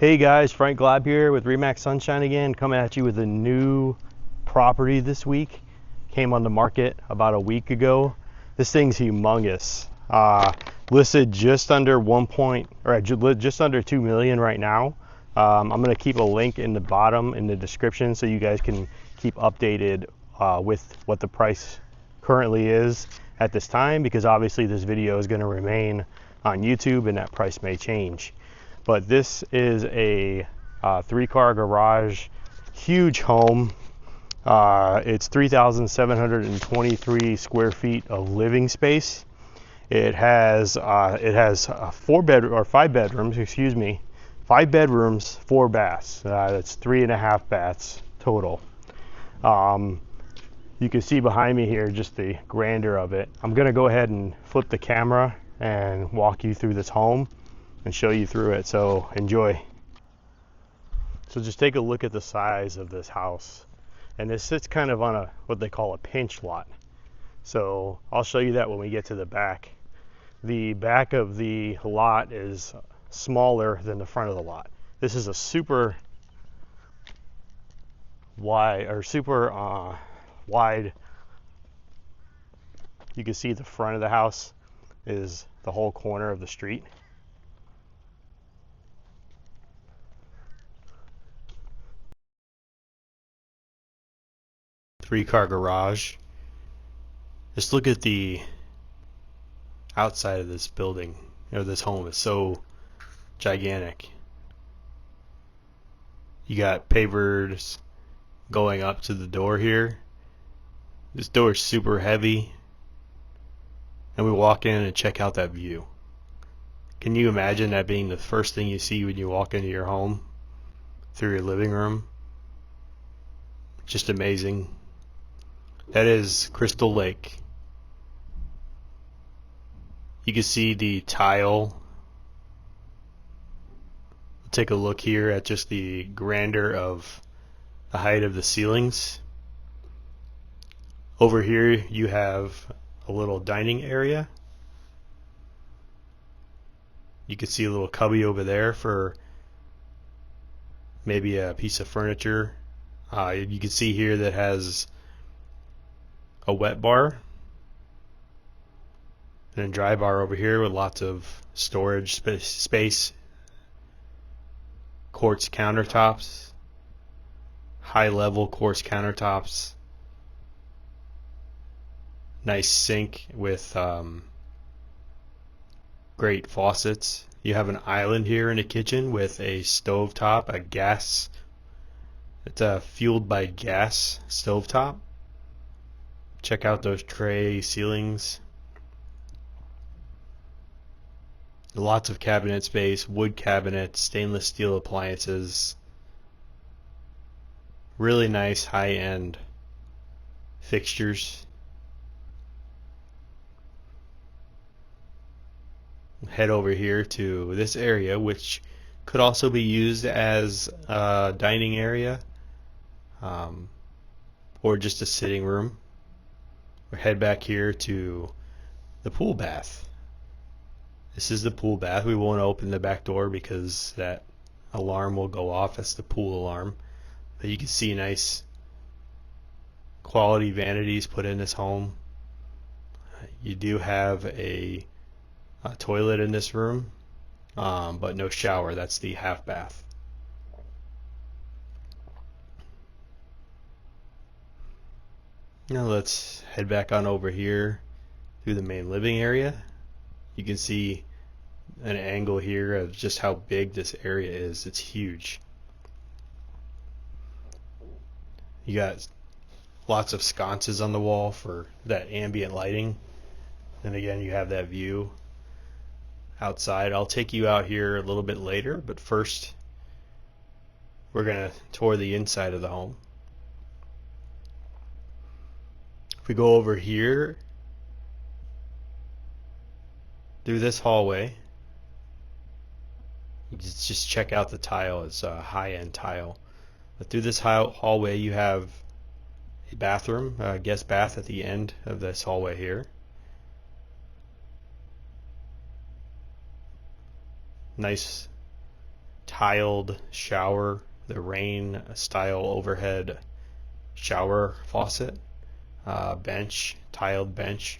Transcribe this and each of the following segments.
Hey guys, Frank Glab here with Remax Sunshine again, coming at you with a new property this week. Came on the market about a week ago. This thing's humongous. Listed just under just under 2 million right now. I'm gonna keep a link in the bottom in the description so you guys can keep updated with what the price currently is at this time, because obviously this video is going to remain on YouTube and that price may change. But this is a 3-car garage, huge home. It's 3,723 square feet of living space. It has 5 bedrooms, excuse me, 5 bedrooms, 4 baths. That's 3.5 baths total. You can see behind me here just the grandeur of it. I'm gonna go ahead and flip the camera and walk you through this home and show you through it, so enjoy. So just take a look at the size of this house. And this sits kind of on what they call a pinch lot. So I'll show you that when we get to the back. The back of the lot is smaller than the front of the lot. This is a super wide. You can see the front of the house is the whole corner of the street. Three-car garage. Just look at the outside of this building. This home is so gigantic. You got pavers going up to the door here. This door is super heavy, and we walk in and check out that view. Can you imagine that being the first thing you see when you walk into your home through your living room? Just amazing. That is Crystal Lake. You can see the tile. Take a look here at just the grandeur of the height of the ceilings. Over here you have a little dining area. You can see a little cubby over there for maybe a piece of furniture. You can see here that has a wet bar and a dry bar over here with lots of storage space. Quartz countertops, high level quartz countertops. Nice sink with great faucets. You have an island here in the kitchen with a stove top, a gas. It's a fueled by gas stovetop. Check out those tray ceilings. Lots of cabinet space, wood cabinets, stainless steel appliances. Really nice high-end fixtures. Head over here to this area, which could also be used as a dining area, or just a sitting room. Or head back here to the pool bath. This is the pool bath. We won't open the back door because that alarm will go off. That's the pool alarm. But you can see nice quality vanities put in this home. You do have a toilet in this room, but no shower. That's the half bath. Now let's head back on over here through the main living area. You can see an angle here of just how big this area is. It's huge. You got lots of sconces on the wall for that ambient lighting. And again, you have that view outside. I'll take you out here a little bit later, but first we're going to tour the inside of the home. If we go over here through this hallway, you just check out the tile. It's a high-end tile. But through this hallway you have a bathroom, a guest bath at the end of this hallway here. Nice tiled shower, the rain style overhead shower faucet, bench, tiled bench.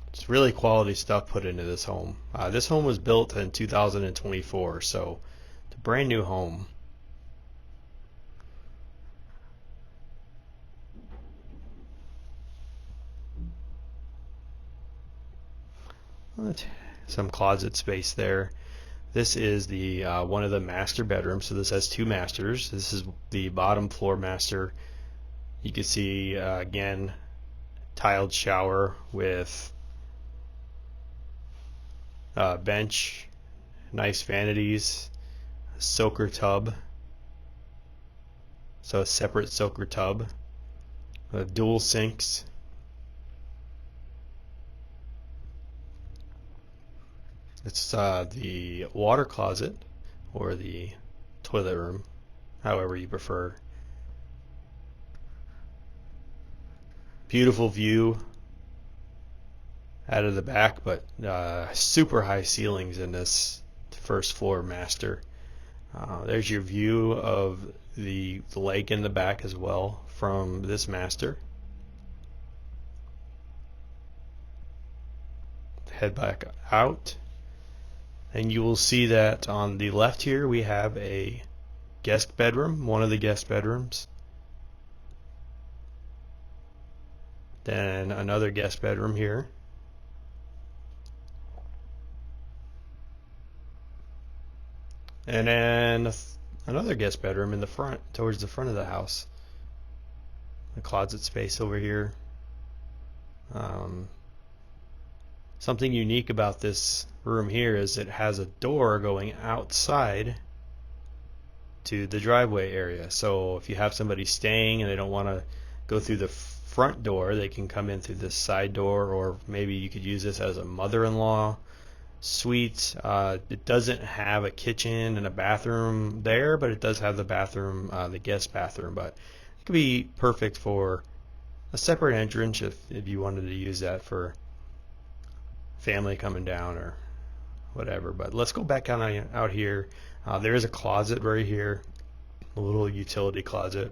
It's really quality stuff put into this home. This home was built in 2024, so it's a brand new home. Some closet space there. This is the one of the master bedrooms. So this has two masters. This is the bottom floor master. You can see again, tiled shower with bench, nice vanities, soaker tub. So a separate soaker tub, dual sinks. It's the water closet or the toilet room, however you prefer. Beautiful view out of the back, but super high ceilings in this first floor master. There's your view of the lake in the back as well from this master. Head back out, and you will see that on the left here we have a guest bedroom, one of the guest bedrooms. Then another guest bedroom here. And then another guest bedroom in the front, towards the front of the house. A closet space over here. Something unique about this room here is it has a door going outside to the driveway area. So if you have somebody staying and they don't want to go through the front door, they can come in through this side door, or maybe you could use this as a mother-in-law suite. It doesn't have a kitchen and a bathroom there, but it does have the bathroom, the guest bathroom. But it could be perfect for a separate entrance if you wanted to use that for family coming down or whatever. But let's go back out here. There is a closet right here, a little utility closet.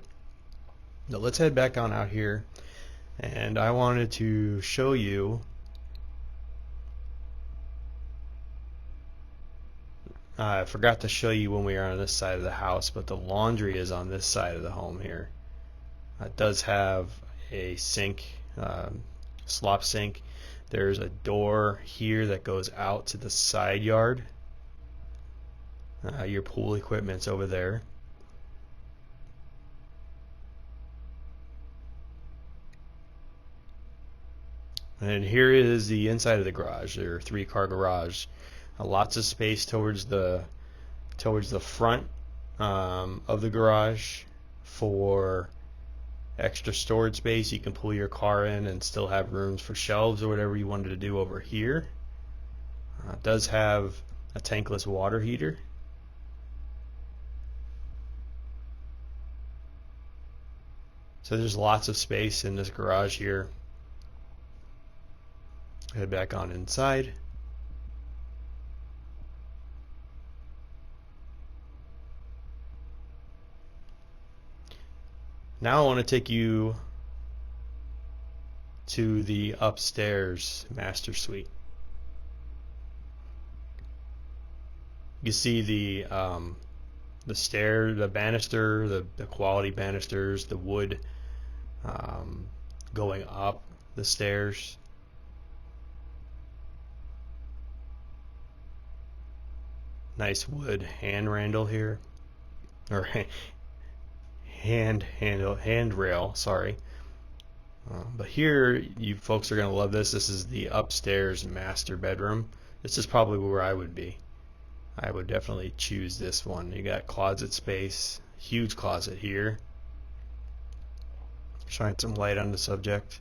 Now let's head back on out here, and I wanted to show you I forgot to show you when we are on this side of the house, but the laundry is on this side of the home here. It does have a sink, slop sink. There's a door here that goes out to the side yard. Your pool equipment's over there. And here is the inside of the garage. There are 3-car garage. Lots of space towards the front of the garage for extra storage space. You can pull your car in and still have rooms for shelves or whatever you wanted to do over here. It does have a tankless water heater. So there's lots of space in this garage here. Head back on inside. Now I want to take you to the upstairs master suite. You see the banister, the quality banisters, the wood going up the stairs. Nice wood handrail here, or handrail, sorry. But here, you folks are going to love this. This is the upstairs master bedroom. This is probably where I would be. I would definitely choose this one. You got closet space, huge closet here. Shine some light on the subject.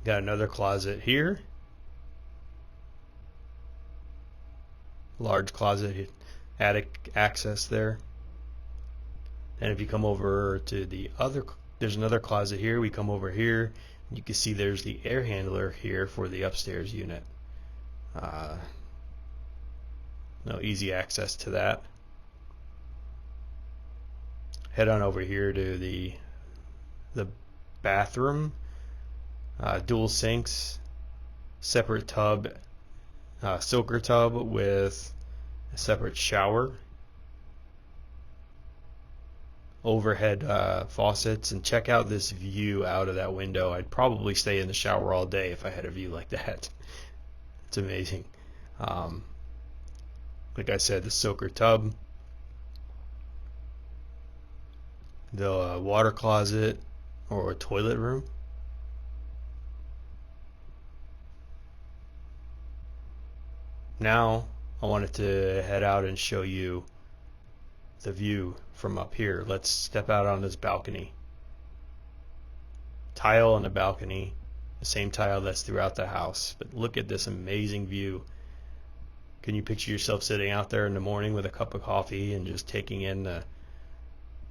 Got another closet here. Large closet, attic access there. And if you come over to the other, there's another closet here. We come over here, You can see there's the air handler here for the upstairs unit. No easy access to that. Head on over here to the bathroom. Dual sinks, separate tub, soaker tub with a separate shower, overhead faucets, and check out this view out of that window. I'd probably stay in the shower all day if I had a view like that. It's amazing. Like I said, the soaker tub, the water closet or toilet room. Now I wanted to head out and show you the view from up here. Let's step out on this balcony. Tile on the balcony, the same tile that's throughout the house, but look at this amazing view. Can you picture yourself sitting out there in the morning with a cup of coffee and just taking in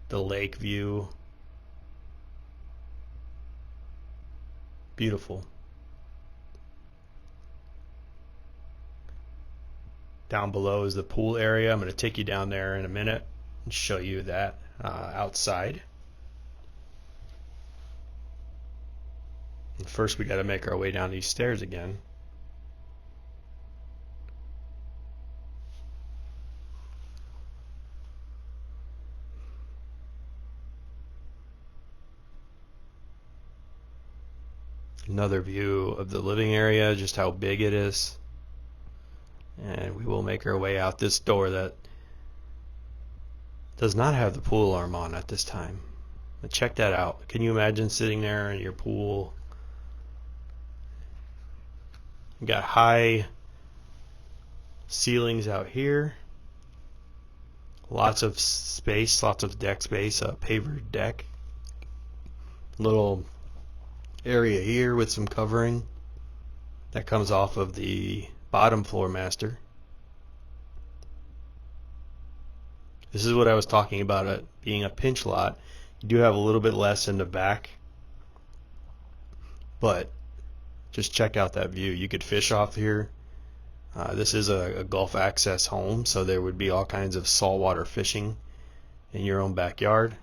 the lake view? Beautiful. Down below is the pool area. I'm going to take you down there in a minute and show you that outside. And first we got to make our way down these stairs again. Another view of the living area, just how big it is. And we will make our way out this door that does not have the pool alarm on at this time. But check that out. Can you imagine sitting there in your pool? You got high ceilings out here. Lots of space, lots of deck space, a pavered deck. Little area here with some covering that comes off of the bottom floor master. This is what I was talking about it being a pinch lot. You do have a little bit less in the back, but just check out that view. You could fish off here. This is a Gulf access home, so there would be all kinds of saltwater fishing in your own backyard.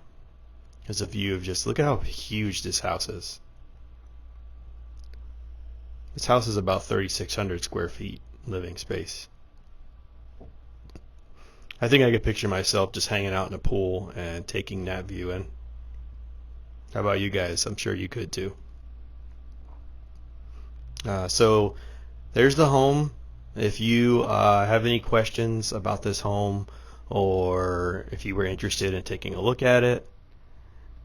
There's a view of just, look at how huge this house is. This house is about 3,600 square feet living space. I think I could picture myself just hanging out in a pool and taking that view in. How about you guys? I'm sure you could too. So there's the home. If you have any questions about this home, or if you were interested in taking a look at it,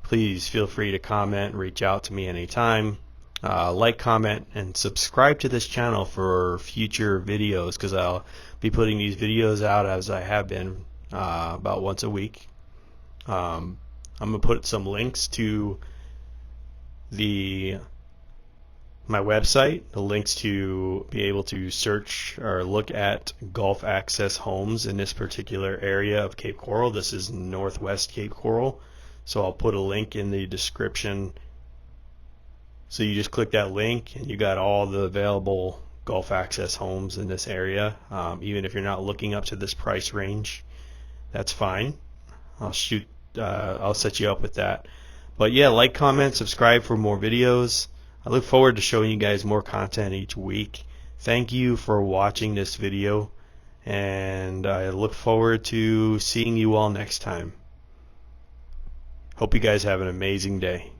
please feel free to comment and reach out to me anytime. Like, comment, and subscribe to this channel for future videos, because I'll be putting these videos out as I have been about once a week. I'm going to put some links to my website, the links to be able to search or look at Gulf access homes in this particular area of Cape Coral. This is Northwest Cape Coral, so I'll put a link in the description. So you just click that link and you got all the available Gulf access homes in this area. Even if you're not looking up to this price range, that's fine. I'll set you up with that. But yeah, like, comment, subscribe for more videos. I look forward to showing you guys more content each week. Thank you for watching this video, and I look forward to seeing you all next time. Hope you guys have an amazing day.